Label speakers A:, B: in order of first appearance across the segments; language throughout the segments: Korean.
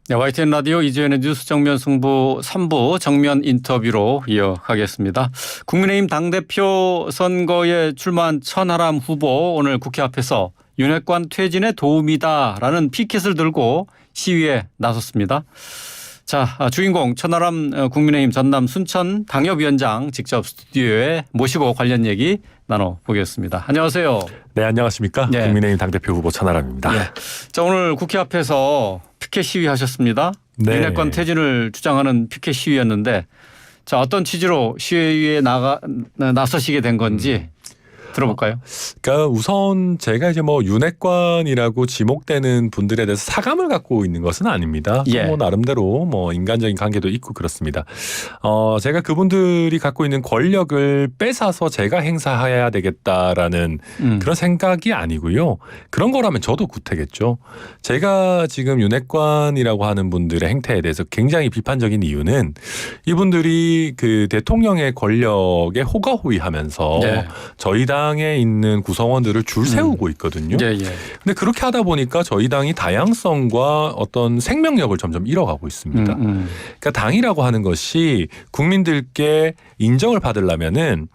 A: 네, YTN 라디오 이재현의 뉴스 정면 승부 3부 정면 인터뷰로 이어가겠습니다. 국민의힘 당대표 선거에 출마한 천하람 후보 오늘 국회 앞에서 윤핵관 퇴진에 도움이다라는 피켓을 들고 시위에 나섰습니다. 자, 주인공 천하람 국민의힘 전남 순천 당협위원장 직접 스튜디오에 모시고 관련 얘기 나눠보겠습니다. 안녕하세요.
B: 네, 안녕하십니까.
A: 네.
B: 국민의힘 당대표 후보 천하람입니다.
A: 네. 자, 오늘 국회 앞에서 피켓 시위하셨습니다.
B: 네.
A: 윤핵관 퇴진을 주장하는 피켓 시위였는데 자, 어떤 취지로 시위에 나서시게 된 건지 들어볼까요?
B: 그러니까 우선 제가 이제 뭐 윤핵관이라고 지목되는 분들에 대해서 사감을 갖고 있는 것은 아닙니다.
A: 예.
B: 뭐 나름대로 뭐 인간적인 관계도 있고 그렇습니다. 제가 그분들이 갖고 있는 권력을 뺏어서 제가 행사해야 되겠다라는 그런 생각이 아니고요. 그런 거라면 저도 구태겠죠. 제가 지금 윤핵관이라고 하는 분들의 행태에 대해서 굉장히 비판적인 이유는 이분들이 그 대통령의 권력에 호가호위하면서
A: 네.
B: 저희 당에 있는 구성원들을 줄 세우고 있거든요.
A: 예, 예.
B: 근데 그렇게 하다 보니까 저희 당이 다양성과 어떤 생명력을 점점 잃어가고 있습니다. 그러니까 당이라고 하는 것이 국민들께 인정을 받으려면은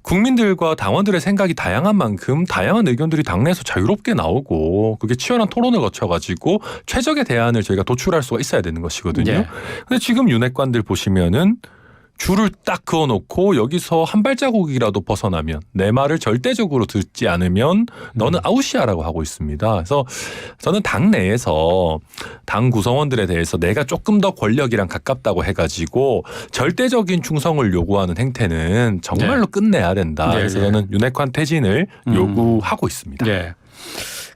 B: 국민들과 당원들의 생각이 다양한 만큼 다양한 의견들이 당내에서 자유롭게 나오고 그게 치열한 토론을 거쳐가지고 최적의 대안을 저희가 도출할 수가 있어야 되는 것이거든요.
A: 예.
B: 근데 지금 윤핵관들 보시면은 줄을 딱 그어놓고 여기서 한 발자국이라도 벗어나면 내 말을 절대적으로 듣지 않으면 너는 아웃이야라고 하고 있습니다. 그래서 저는 당 내에서 당 구성원들에 대해서 내가 조금 더 권력이랑 가깝다고 해가지고 절대적인 충성을 요구하는 행태는 정말로 끝내야 된다. 그래서 저는 윤핵관 퇴진을 요구하고 있습니다.
A: 네.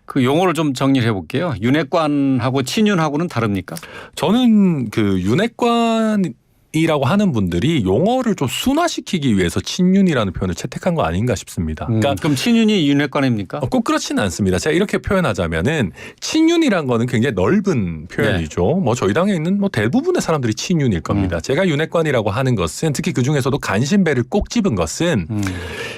A: 그 용어를 좀 정리를 해볼게요. 윤핵관하고 친윤하고는 다릅니까?
B: 저는 그 윤핵관 이라고 하는 분들이 용어를 좀 순화시키기 위해서 친윤이라는 표현을 채택한 거 아닌가 싶습니다. 그러니까
A: 그럼 친윤이 윤핵관입니까?
B: 꼭 그렇지는 않습니다. 제가 이렇게 표현하자면은 친윤이란 거는 굉장히 넓은 표현이죠.
A: 네.
B: 뭐 저희 당에 있는 뭐 대부분의 사람들이 친윤일 겁니다. 제가 윤핵관이라고 하는 것은 특히 그 중에서도 간신배를 꼭 집은 것은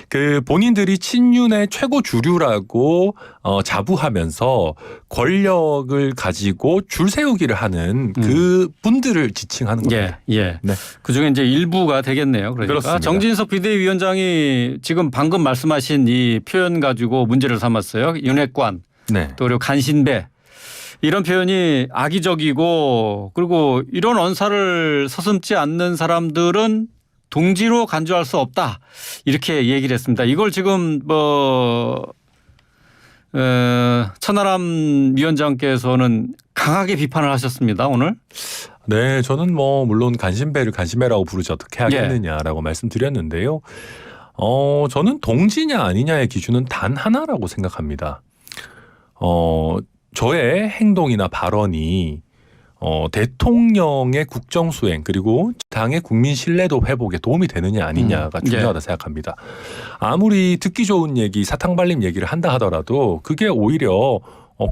B: 그 본인들이 친윤의 최고 주류라고 자부하면서 권력을 가지고 줄 세우기를 하는 그 분들을 지칭하는 겁니다.
A: 예, 예.
B: 네.
A: 그중에 이제 일부가 되겠네요. 그러니까
B: 그렇습니다.
A: 정진석 비대위원장이 지금 방금 말씀하신 이 표현 가지고 문제를 삼았어요. 윤핵관,
B: 네.
A: 또 그리고 간신배. 이런 표현이 악의적이고 그리고 이런 언사를 서슴지 않는 사람들은 동지로 간주할 수 없다. 이렇게 얘기를 했습니다. 이걸 지금 천하람 위원장께서는 강하게 비판을 하셨습니다. 오늘.
B: 네, 저는 뭐 물론 간신배를 간신배라고 부르지 어떻게 하겠느냐라고 말씀드렸는데요. 저는 동지냐 아니냐의 기준은 단 하나라고 생각합니다. 저의 행동이나 발언이 대통령의 국정수행 그리고 당의 국민 신뢰도 회복에 도움이 되느냐 아니냐가 중요하다 생각합니다. 아무리 듣기 좋은 얘기, 사탕 발림 얘기를 한다 하더라도 그게 오히려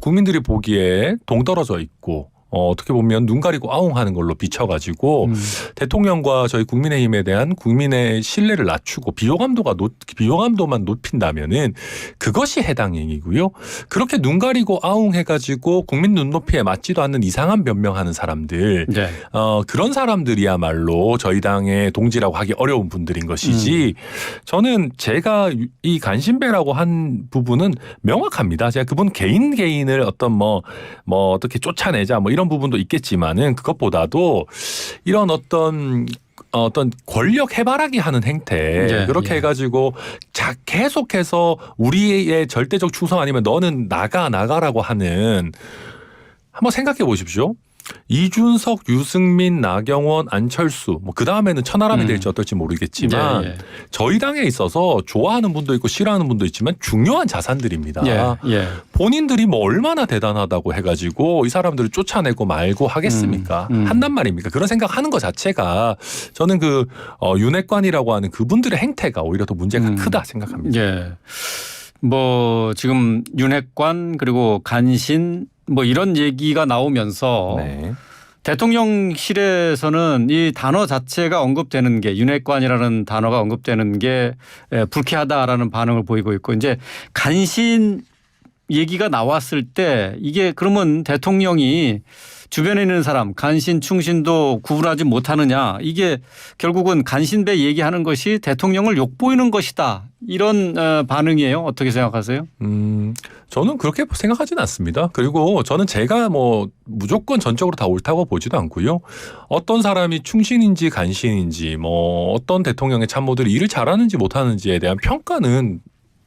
B: 국민들이 보기에 동떨어져 있고 어떻게 보면 눈 가리고 아웅하는 걸로 비춰가지고 대통령과 저희 국민의힘에 대한 국민의 신뢰를 낮추고 비호감도만 높인다면은 그것이 해당 행위고요. 그렇게 눈 가리고 아웅해가지고 국민 눈높이에 맞지도 않는 이상한 변명하는 사람들, 그런 사람들이야말로 저희 당의 동지라고 하기 어려운 분들인 것이지. 저는 제가 이 간신배라고 한 부분은 명확합니다. 제가 그분 개인을 어떤 어떻게 쫓아내자 이런 부분도 있겠지만은 그것보다도 이런 어떤 권력 해바라기 하는 행태 그렇게 해가지고 계속해서 우리의 절대적 충성 아니면 너는 나가라고 하는 한번 생각해 보십시오. 이준석, 유승민, 나경원, 안철수 그 다음에는 천하람이 될지 어떨지 모르겠지만 저희 당에 있어서 좋아하는 분도 있고 싫어하는 분도 있지만 중요한 자산들입니다. 본인들이 얼마나 대단하다고 해가지고 이 사람들을 쫓아내고 말고 하겠습니까? 한단 말입니까? 그런 생각하는 것 자체가 저는 그 윤핵관이라고 하는 그분들의 행태가 오히려 더 문제가 크다 생각합니다.
A: 지금 윤핵관 그리고 간신 이런 얘기가 나오면서 대통령실에서는 이 단어 자체가 언급되는 게 윤핵관이라는 단어가 언급되는 게 불쾌하다라는 반응을 보이고 있고 이제 간신 얘기가 나왔을 때 이게 그러면 대통령이 주변에 있는 사람 간신 충신도 구분하지 못하느냐 이게 결국은 간신배 얘기하는 것이 대통령을 욕보이는 것이다 이런 반응이에요. 어떻게 생각하세요?
B: 저는 그렇게 생각하지는 않습니다. 그리고 저는 제가 뭐 무조건 전적으로 다 옳다고 보지도 않고요. 어떤 사람이 충신인지 간신인지 뭐 어떤 대통령의 참모들이 일을 잘하는지 못하는지에 대한 평가는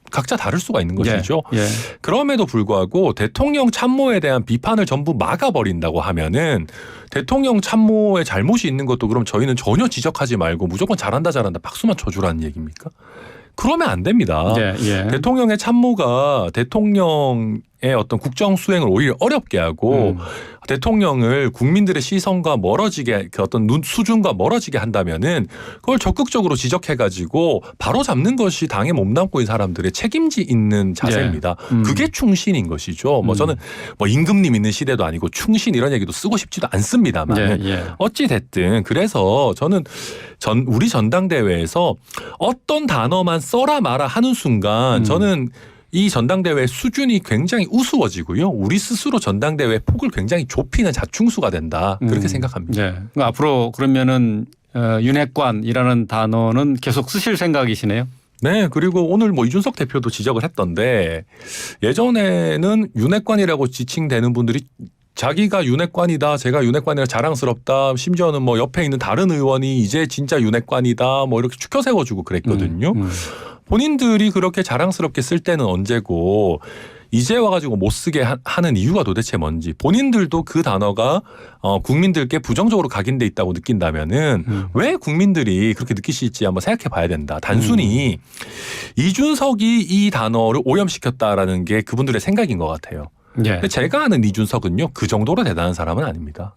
B: 각자 다를 수가 있는 것이죠.
A: 예, 예.
B: 그럼에도 불구하고 대통령 참모에 대한 비판을 전부 막아버린다고 하면은 대통령 참모의 잘못이 있는 것도 그럼 저희는 전혀 지적하지 말고 무조건 잘한다 박수만 쳐주라는 얘기입니까? 그러면 안 됩니다.
A: 예, 예.
B: 대통령의 참모가 대통령의 어떤 국정 수행을 오히려 어렵게 하고 대통령을 국민들의 시선과 멀어지게 그 어떤 수준과 멀어지게 한다면은 그걸 적극적으로 지적해가지고 바로 잡는 것이 당에 몸담고 있는 사람들의 책임지 있는 자세입니다.
A: 예.
B: 그게 충신인 것이죠. 뭐 저는 뭐 임금님 있는 시대도 아니고 충신 이런 얘기도 쓰고 싶지도 않습니다만
A: 예, 예.
B: 어찌 됐든 그래서 저는 우리 전당대회에서 어떤 단어만 써라 마라 하는 순간 저는 이 전당대회 수준이 굉장히 우스워지고요. 우리 스스로 전당대회 폭을 굉장히 좁히는 자충수가 된다. 그렇게 생각합니다.
A: 네. 앞으로 그러면은 윤핵관이라는 단어는 계속 쓰실 생각이시네요.
B: 네. 그리고 오늘 뭐 이준석 대표도 지적을 했던데 예전에는 윤핵관이라고 지칭되는 분들이 자기가 윤핵관이다. 제가 윤핵관이라 자랑스럽다. 심지어는 뭐 옆에 있는 다른 의원이 이제 진짜 윤핵관이다. 뭐 이렇게 추켜 세워주고 그랬거든요. 본인들이 그렇게 자랑스럽게 쓸 때는 언제고 이제 와가지고 못 쓰게 하는 이유가 도대체 뭔지 본인들도 그 단어가 국민들께 부정적으로 각인돼 있다고 느낀다면은 왜 국민들이 그렇게 느끼실지 한번 생각해 봐야 된다. 단순히 이준석이 이 단어를 오염시켰다라는 게 그분들의 생각인 것 같아요.
A: 예.
B: 근데 제가 아는 이준석은요 그 정도로 대단한 사람은 아닙니다.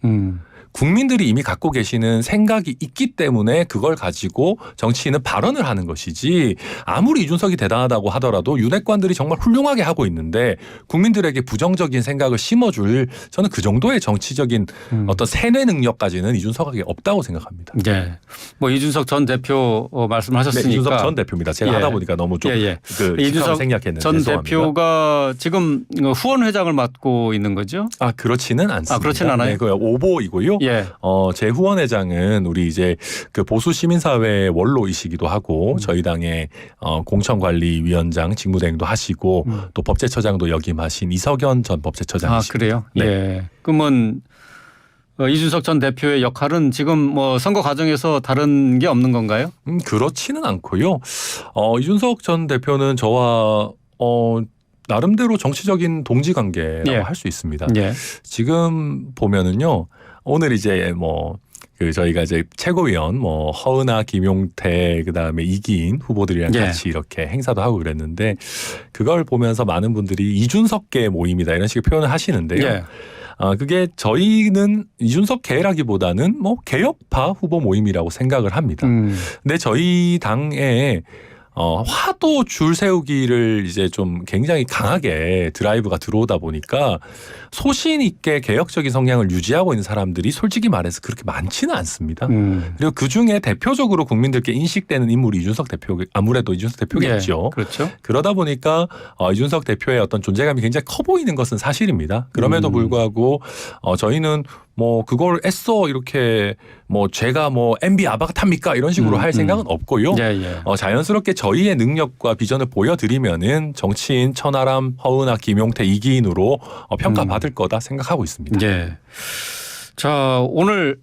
B: 국민들이 이미 갖고 계시는 생각이 있기 때문에 그걸 가지고 정치인은 발언을 하는 것이지 아무리 이준석이 대단하다고 하더라도 윤핵관들이 정말 훌륭하게 하고 있는데 국민들에게 부정적인 생각을 심어줄 저는 그 정도의 정치적인 어떤 세뇌 능력까지는 이준석에게 없다고 생각합니다.
A: 네. 뭐 이준석 전 대표 말씀하셨으니까.
B: 네, 이준석 전 대표입니다. 제가
A: 예.
B: 하다 보니까 너무 좀
A: 이준석
B: 생략했는데
A: 전
B: 죄송합니다.
A: 대표가 지금 후원회장을 맡고 있는 거죠?
B: 아 그렇지는 않습니다.
A: 그렇지는 않아요?
B: 네, 그 오보이고요.
A: 예.
B: 제 후원회장은 우리 이제 그 보수 시민사회 원로이시기도 하고 저희 당의 공천관리위원장 직무대행도 하시고 또 법제처장도 역임하신 이석연 전 법제처장이십니다.
A: 아 그래요?
B: 네.
A: 예. 그러면 이준석 전 대표의 역할은 지금 뭐 선거 과정에서 다른 게 없는 건가요?
B: 그렇지는 않고요. 이준석 전 대표는 저와 나름대로 정치적인 동지 관계라고
A: 예.
B: 할 수 있습니다.
A: 예.
B: 지금 보면은요. 오늘 이제 저희가 이제 최고위원 허은하, 김용태 그다음에 이기인 후보들이랑
A: 예.
B: 같이 이렇게 행사도 하고 그랬는데 그걸 보면서 많은 분들이 이준석계 모임이다 이런 식의 표현을 하시는데요.
A: 예.
B: 그게 저희는 이준석계라기보다는 개혁파 후보 모임이라고 생각을 합니다. 근데 저희 당에 화도 줄 세우기를 이제 좀 굉장히 강하게 드라이브가 들어오다 보니까 소신 있게 개혁적인 성향을 유지하고 있는 사람들이 솔직히 말해서 그렇게 많지는 않습니다. 그리고 그 중에 대표적으로 국민들께 인식되는 인물이 이준석 대표, 아무래도 이준석 대표겠죠.
A: 예. 그렇죠.
B: 그러다 보니까 이준석 대표의 어떤 존재감이 굉장히 커 보이는 것은 사실입니다. 그럼에도 불구하고 저희는 그걸 애써 이렇게 제가 MB 아바타입니까 이런 식으로 할 생각은 없고요.
A: 예, 예.
B: 자연스럽게 저희의 능력과 비전을 보여드리면은 정치인 천하람, 허은하, 김용태, 이기인으로 평가받을 거다 생각하고 있습니다.
A: 예. 자, 오늘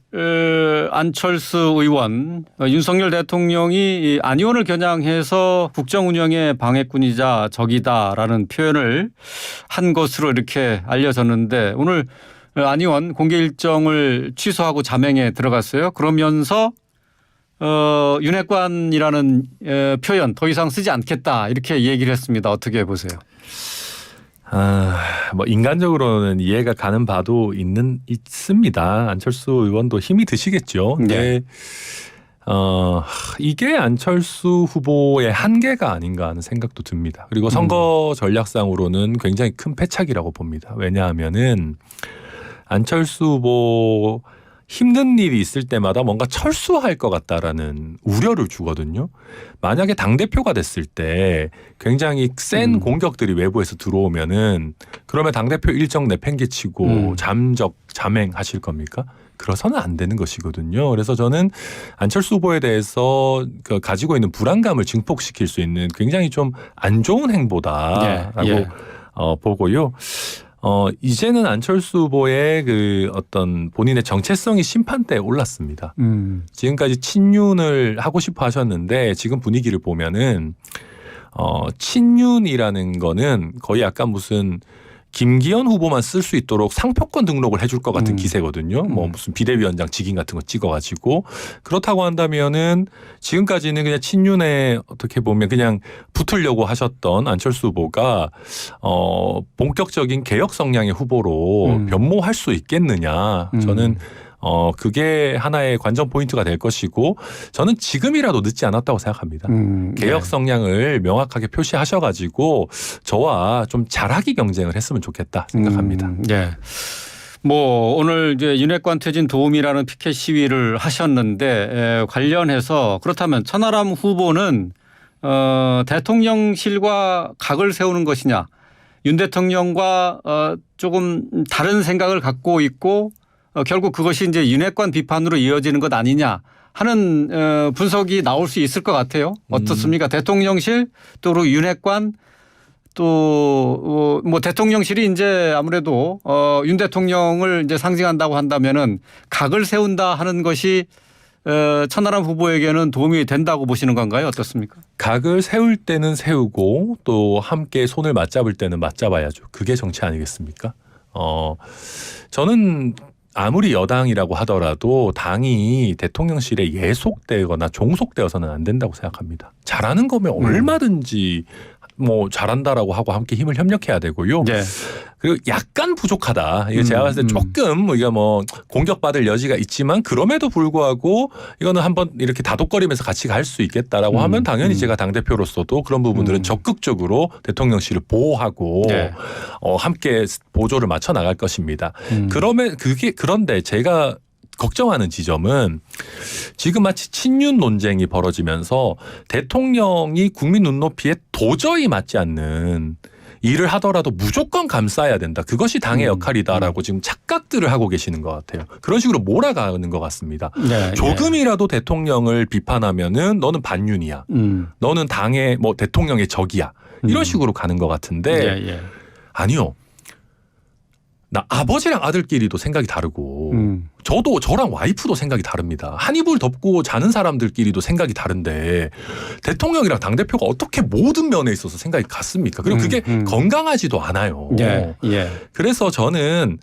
A: 안철수 의원, 윤석열 대통령이 안 의원을 겨냥해서 국정 운영의 방해꾼이자 적이다라는 표현을 한 것으로 이렇게 알려졌는데 오늘 안 의원 공개 일정을 취소하고 자명에 들어갔어요. 그러면서 윤핵관이라는 표현 더 이상 쓰지 않겠다 이렇게 얘기를 했습니다. 어떻게 보세요?
B: 인간적으로는 이해가 가는 바도 있습니다. 안철수 의원도 힘이 드시겠죠.
A: 네.
B: 이게 안철수 후보의 한계가 아닌가 하는 생각도 듭니다. 그리고 선거 전략상으로는 굉장히 큰 패착이라고 봅니다. 왜냐하면은 안철수 후보 힘든 일이 있을 때마다 뭔가 철수할 것 같다라는 우려를 주거든요. 만약에 당대표가 됐을 때 굉장히 센 공격들이 외부에서 들어오면은 그러면 당대표 일정 내팽개치고 잠행하실 겁니까? 그래서는 안 되는 것이거든요. 그래서 저는 안철수 후보에 대해서 가지고 있는 불안감을 증폭시킬 수 있는 굉장히 좀 안 좋은 행보다라고 보고요. 이제는 안철수 후보의 그 어떤 본인의 정체성이 심판대에 올랐습니다. 지금까지 친윤을 하고 싶어 하셨는데 지금 분위기를 보면은 친윤이라는 거는 거의 약간 무슨 김기현 후보만 쓸 수 있도록 상표권 등록을 해줄 것 같은 기세거든요. 뭐 무슨 비대위원장 직인 같은 거 찍어가지고 그렇다고 한다면은 지금까지는 그냥 친윤에 어떻게 보면 그냥 붙으려고 하셨던 안철수 후보가 본격적인 개혁 성향의 후보로 변모할 수 있겠느냐. 저는 그게 하나의 관전 포인트가 될 것이고 저는 지금이라도 늦지 않았다고 생각합니다. 개혁 성향을 명확하게 표시하셔가지고 저와 좀 잘하기 경쟁을 했으면 좋겠다 생각합니다.
A: 예. 뭐 오늘 이제 윤핵관 퇴진 도움이라는 피켓 시위를 하셨는데 관련해서 그렇다면 천하람 후보는 대통령실과 각을 세우는 것이냐, 윤 대통령과 조금 다른 생각을 갖고 있고 결국 그것이 이제 윤핵관 비판으로 이어지는 것 아니냐 하는 분석이 나올 수 있을 것 같아요. 어떻습니까? 대통령실 또 그리고 윤핵관 또 뭐 대통령실이 이제 아무래도 윤 대통령을 이제 상징한다고 한다면은 각을 세운다 하는 것이 천하람 후보에게는 도움이 된다고 보시는 건가요? 어떻습니까?
B: 각을 세울 때는 세우고 또 함께 손을 맞잡을 때는 맞잡아야죠. 그게 정치 아니겠습니까? 저는 아무리 여당이라고 하더라도 당이 대통령실에 예속되거나 종속되어서는 안 된다고 생각합니다. 잘하는 거면 얼마든지 뭐 잘한다라고 하고 함께 힘을 협력해야 되고요.
A: 네.
B: 그리고 약간 부족하다. 이거 제가 봤을 때 조금 우리가 뭐 공격받을 여지가 있지만 그럼에도 불구하고 이거는 한번 이렇게 다독거리면서 같이 갈 수 있겠다라고 하면 당연히 제가 당대표로서도 그런 부분들은 적극적으로 대통령실을 보호하고
A: 네.
B: 함께 보조를 맞춰 나갈 것입니다. 그런데 제가 걱정하는 지점은 지금 마치 친윤 논쟁이 벌어지면서 대통령이 국민 눈높이에 도저히 맞지 않는 일을 하더라도 무조건 감싸야 된다. 그것이 당의 역할이다라고 지금 착각들을 하고 계시는 것 같아요. 그런 식으로 몰아가는 것 같습니다.
A: 네,
B: 조금이라도 대통령을 비판하면은 너는 반윤이야. 너는 당의 뭐 대통령의 적이야. 이런 식으로 가는 것 같은데 아니요. 나 아버지랑 아들끼리도 생각이 다르고 저랑 와이프도 생각이 다릅니다. 한 이불 덮고 자는 사람들끼리도 생각이 다른데 대통령이랑 당대표가 어떻게 모든 면에 있어서 생각이 같습니까? 그리고 그게 건강하지도 않아요. 그래서 저는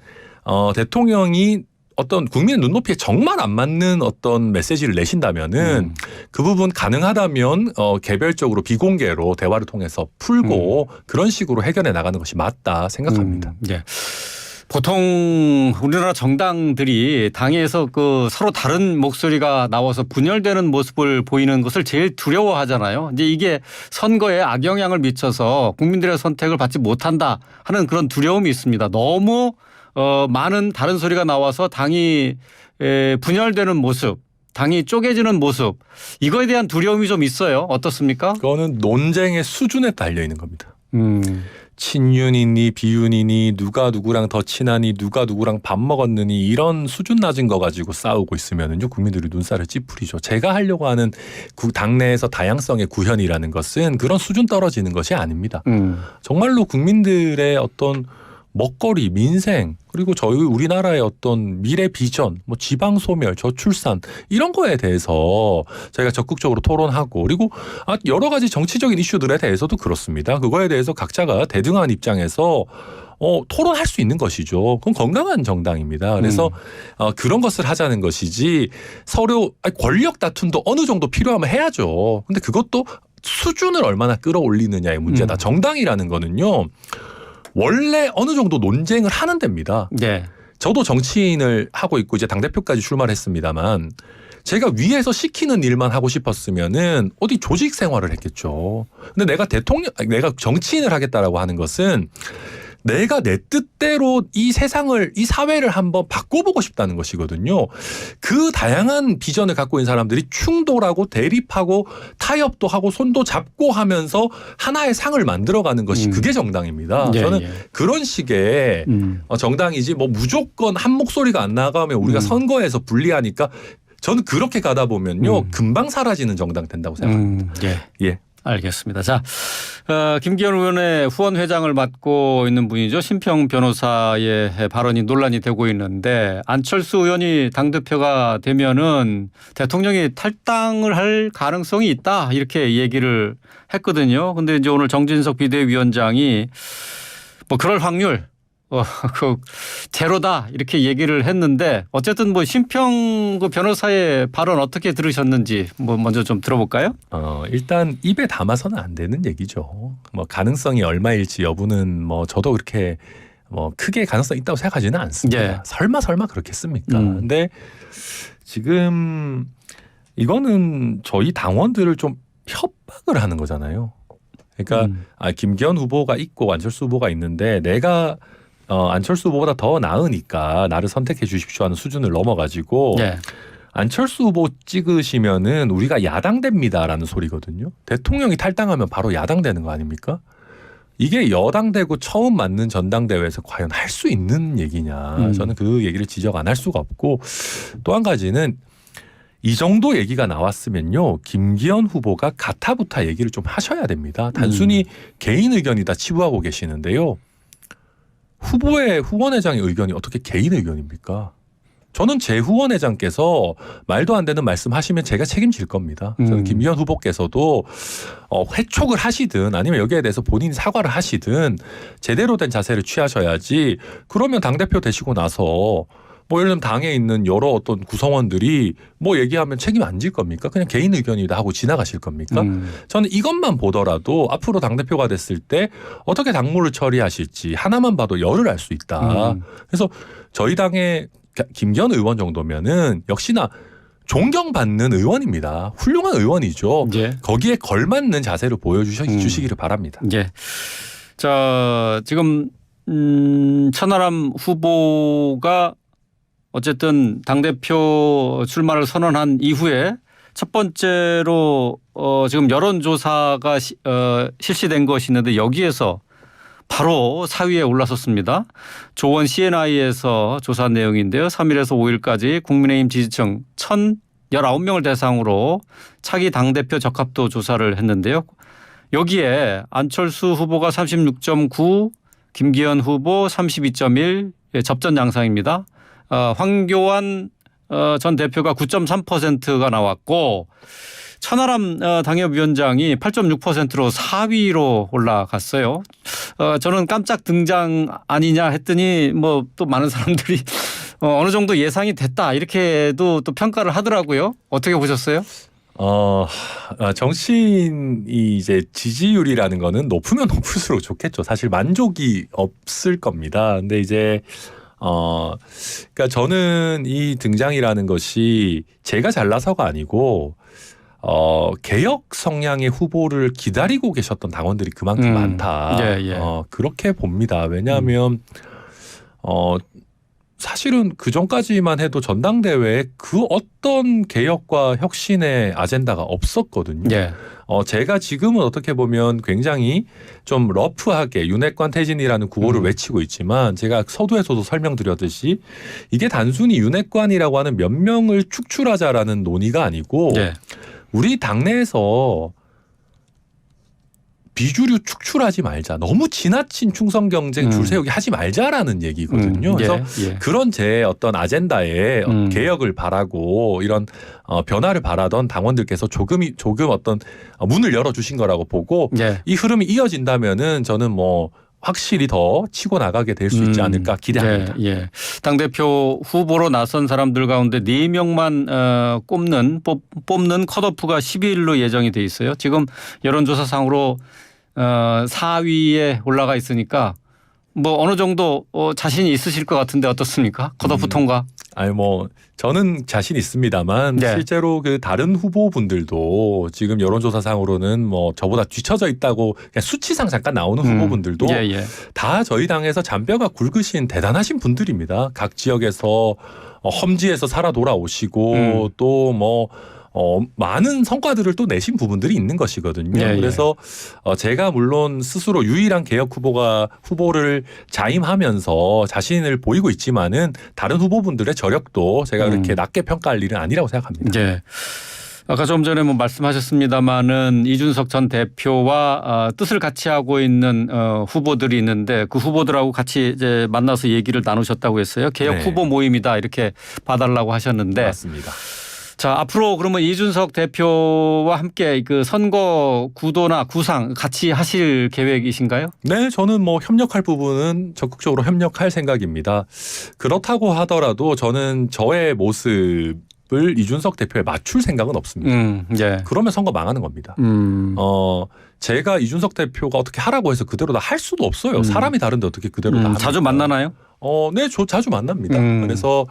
B: 대통령이 어떤 국민의 눈높이에 정말 안 맞는 어떤 메시지를 내신다면은 그 부분 가능하다면 개별적으로 비공개로 대화를 통해서 풀고 그런 식으로 해결해 나가는 것이 맞다 생각합니다.
A: 보통 우리나라 정당들이 당에서 그 서로 다른 목소리가 나와서 분열되는 모습을 보이는 것을 제일 두려워하잖아요. 이제 이게 선거에 악영향을 미쳐서 국민들의 선택을 받지 못한다 하는 그런 두려움이 있습니다. 너무 많은 다른 소리가 나와서 당이 분열되는 모습, 당이 쪼개지는 모습, 이거에 대한 두려움이 좀 있어요. 어떻습니까?
B: 그거는 논쟁의 수준에 달려 있는 겁니다. 친윤이니 비윤이니 누가 누구랑 더 친하니 누가 누구랑 밥 먹었느니 이런 수준 낮은 거 가지고 싸우고 있으면은요 국민들이 눈살을 찌푸리죠. 제가 하려고 하는 당내에서 다양성의 구현이라는 것은 그런 수준 떨어지는 것이 아닙니다. 정말로 국민들의 어떤 먹거리, 민생, 그리고 저희 우리나라의 어떤 미래 비전, 뭐 지방 소멸, 저출산 이런 거에 대해서 저희가 적극적으로 토론하고 그리고 여러 가지 정치적인 이슈들에 대해서도 그렇습니다. 그거에 대해서 각자가 대등한 입장에서 토론할 수 있는 것이죠. 그건 건강한 정당입니다. 그래서 그런 것을 하자는 것이지 서로 권력 다툼도 어느 정도 필요하면 해야죠. 근데 그것도 수준을 얼마나 끌어올리느냐의 문제다. 정당이라는 거는요. 원래 어느 정도 논쟁을 하는 데입니다.
A: 네.
B: 저도 정치인을 하고 있고 이제 당대표까지 출마를 했습니다만 제가 위에서 시키는 일만 하고 싶었으면은 어디 조직 생활을 했겠죠. 근데 내가 정치인을 하겠다라고 하는 것은 내가 내 뜻대로 이 세상을 이 사회를 한번 바꿔보고 싶다는 것이거든요. 그 다양한 비전을 갖고 있는 사람들이 충돌하고 대립하고 타협도 하고 손도 잡고 하면서 하나의 상을 만들어가는 것이 그게 정당입니다.
A: 예,
B: 저는
A: 예.
B: 그런 식의 정당이지 뭐 무조건 한 목소리가 안 나가면 우리가 선거에서 불리하니까 저는 그렇게 가다 보면요 금방 사라지는 정당 된다고 생각합니다.
A: 예. 알겠습니다. 자, 김기현 의원의 후원회장을 맡고 있는 분이죠. 심평 변호사의 발언이 논란이 되고 있는데 안철수 의원이 당대표가 되면은 대통령이 탈당을 할 가능성이 있다 이렇게 얘기를 했거든요. 근데 이제 오늘 정진석 비대위원장이 뭐 그럴 확률 그 제로다 이렇게 얘기를 했는데 어쨌든 뭐 심평 그 변호사의 발언 어떻게 들으셨는지 뭐 먼저 좀 들어볼까요?
B: 일단 입에 담아서는 안 되는 얘기죠. 뭐 가능성이 얼마일지 여부는 뭐 저도 그렇게 뭐 크게 가능성 있다고 생각하지는 않습니다.
A: 예.
B: 설마 그렇겠습니까? 근데 지금 이거는 저희 당원들을 좀 협박을 하는 거잖아요. 그러니까 김기현 후보가 있고 안철수 후보가 있는데 내가 안철수 후보보다 더 나으니까 나를 선택해 주십시오 하는 수준을 넘어가지고
A: 네.
B: 안철수 후보 찍으시면은 우리가 야당됩니다라는 소리거든요. 대통령이 탈당하면 바로 야당되는 거 아닙니까? 이게 여당되고 처음 맞는 전당대회에서 과연 할 수 있는 얘기냐. 저는 그 얘기를 지적 안 할 수가 없고 또 한 가지는 이 정도 얘기가 나왔으면요. 김기현 후보가 가타부타 얘기를 좀 하셔야 됩니다. 단순히 개인 의견이다 치부하고 계시는데요. 후보의 후원회장의 의견이 어떻게 개인 의견입니까? 저는 제 후원회장께서 말도 안 되는 말씀하시면 제가 책임질 겁니다. 저는 김기현 후보께서도 회촉을 하시든 아니면 여기에 대해서 본인이 사과를 하시든 제대로 된 자세를 취하셔야지. 그러면 당대표 되시고 나서 뭐 예를 들면 당에 있는 여러 어떤 구성원들이 뭐 얘기하면 책임 안 질 겁니까? 그냥 개인 의견이다 하고 지나가실 겁니까? 저는 이것만 보더라도 앞으로 당대표가 됐을 때 어떻게 당무를 처리하실지 하나만 봐도 열을 알 수 있다. 그래서 저희 당의 김기현 의원 정도면은 역시나 존경받는 의원입니다. 훌륭한 의원이죠.
A: 예.
B: 거기에 걸맞는 자세를 보여주시기를 바랍니다.
A: 예. 자, 지금 천하람 후보가 어쨌든 당대표 출마를 선언한 이후에 첫 번째로 지금 여론조사가 실시된 것이 있는데 여기에서 바로 4위에 올라섰습니다. 조원 CNI에서 조사한 내용인데요. 3일에서 5일까지 국민의힘 지지층 1,019명을 대상으로 차기 당대표 적합도 조사를 했는데요. 여기에 안철수 후보가 36.9, 김기현 후보 32.1 접전 양상입니다. 황교안 전 대표가 9.3%가 나왔고 천하람 당협위원장이 8.6%로 4위로 올라갔어요. 저는 깜짝 등장 아니냐 했더니 뭐 또 많은 사람들이 어느 정도 예상이 됐다 이렇게도 또 평가를 하더라고요. 어떻게 보셨어요?
B: 정치인이 이제 지지율이라는 거는 높으면 높을수록 좋겠죠. 사실 만족이 없을 겁니다. 근데 이제 그러니까 저는 이 등장이라는 것이 제가 잘나서가 아니고 개혁 성향의 후보를 기다리고 계셨던 당원들이 그만큼 많다.
A: 예.
B: 그렇게 봅니다. 왜냐하면 사실은 그 전까지만 해도 전당대회에 그 어떤 개혁과 혁신의 아젠다가 없었거든요.
A: 예.
B: 제가 지금은 어떻게 보면 굉장히 좀 러프하게 윤핵관 퇴진이라는 구호를 외치고 있지만 제가 서두에서도 설명드렸듯이 이게 단순히 윤핵관이라고 하는 몇 명을 축출하자라는 논의가 아니고
A: 예.
B: 우리 당내에서 비주류 축출하지 말자. 너무 지나친 충성 경쟁 줄 세우기 하지 말자라는 얘기거든요. 그래서 그런 제 어떤 아젠다에 개혁을 바라고 이런 변화를 바라던 당원들께서 조금 어떤 문을 열어주신 거라고 보고 이 흐름이 이어진다면은 저는 뭐 확실히 더 치고 나가게 될 수 있지 않을까 기대합니다.
A: 예. 당대표 후보로 나선 사람들 가운데 4명만 뽑는 컷오프가 12일로 예정이 돼 있어요. 지금 여론조사상으로 4위에 올라가 있으니까 뭐 어느 정도 자신이 있으실 것 같은데 어떻습니까? 컷오프 통과.
B: 저는 자신 있습니다만
A: 네.
B: 실제로 그 다른 후보분들도 지금 여론조사상으로는 저보다 뒤처져 있다고 그냥 수치상 잠깐 나오는 후보분들도
A: 예, 예.
B: 다 저희 당에서 잔뼈가 굵으신 대단하신 분들입니다. 각 지역에서 험지에서 살아 돌아오시고 또 많은 성과들을 또 내신 부분들이 있는 것이거든요.
A: 예, 예.
B: 그래서 제가 물론 스스로 유일한 개혁 후보를 자임하면서 자신을 보이고 있지만은 다른 후보분들의 저력도 제가 그렇게 낮게 평가할 일은 아니라고 생각합니다.
A: 예. 아까 좀 전에 말씀하셨습니다마는 이준석 전 대표와 뜻을 같이 하고 있는 후보들이 있는데 그 후보들하고 같이 이제 만나서 얘기를 나누셨다고 했어요. 개혁
B: 네.
A: 후보 모임이다 이렇게 봐달라고 하셨는데.
B: 맞습니다.
A: 자, 앞으로 그러면 이준석 대표와 함께 그 선거 구도나 구상 같이 하실 계획이신가요?
B: 네, 저는 협력할 부분은 적극적으로 협력할 생각입니다. 그렇다고 하더라도 저는 저의 모습을 이준석 대표에 맞출 생각은 없습니다.
A: 예.
B: 그러면 선거 망하는 겁니다. 제가 이준석 대표가 어떻게 하라고 해서 그대로 다 할 수도 없어요. 사람이 다른데 어떻게 그대로 다 합니까?
A: 자주 만나나요?
B: 네, 자주 만납니다. 그래서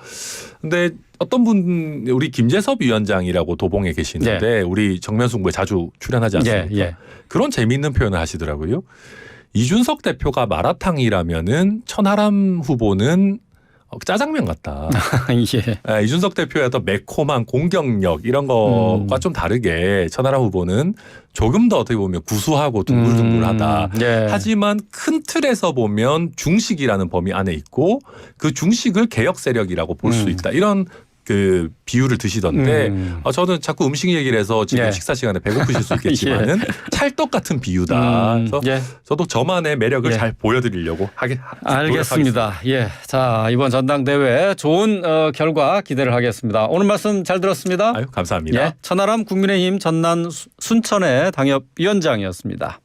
B: 근데 어떤 분 우리 김재섭 위원장이라고 도봉에 계시는데 우리 정면승부에 자주 출연하지 않습니까?
A: 예.
B: 그런 재미있는 표현을 하시더라고요. 이준석 대표가 마라탕이라면은 천하람 후보는 짜장면 같다.
A: 예.
B: 이준석 대표의 어떤 매콤한 공격력 이런 거와 좀 다르게 천하람 후보는 조금 더 어떻게 보면 구수하고 둥글둥글하다.
A: 예.
B: 하지만 큰 틀에서 보면 중식이라는 범위 안에 있고 그 중식을 개혁 세력이라고 볼 수 있다. 이런 그 비유를 드시던데 저는 자꾸 음식 얘기를 해서 지금
A: 예.
B: 식사 시간에 배고프실 수 있겠지만은 찰떡 같은 비유다. 그래서 저도 저만의 매력을 잘 보여드리려고
A: 알겠습니다. 예, 자 이번 전당대회 좋은 결과 기대를 하겠습니다. 오늘 말씀 잘 들었습니다.
B: 감사합니다.
A: 예, 천하람 국민의힘 전남 순천의 당협위원장이었습니다.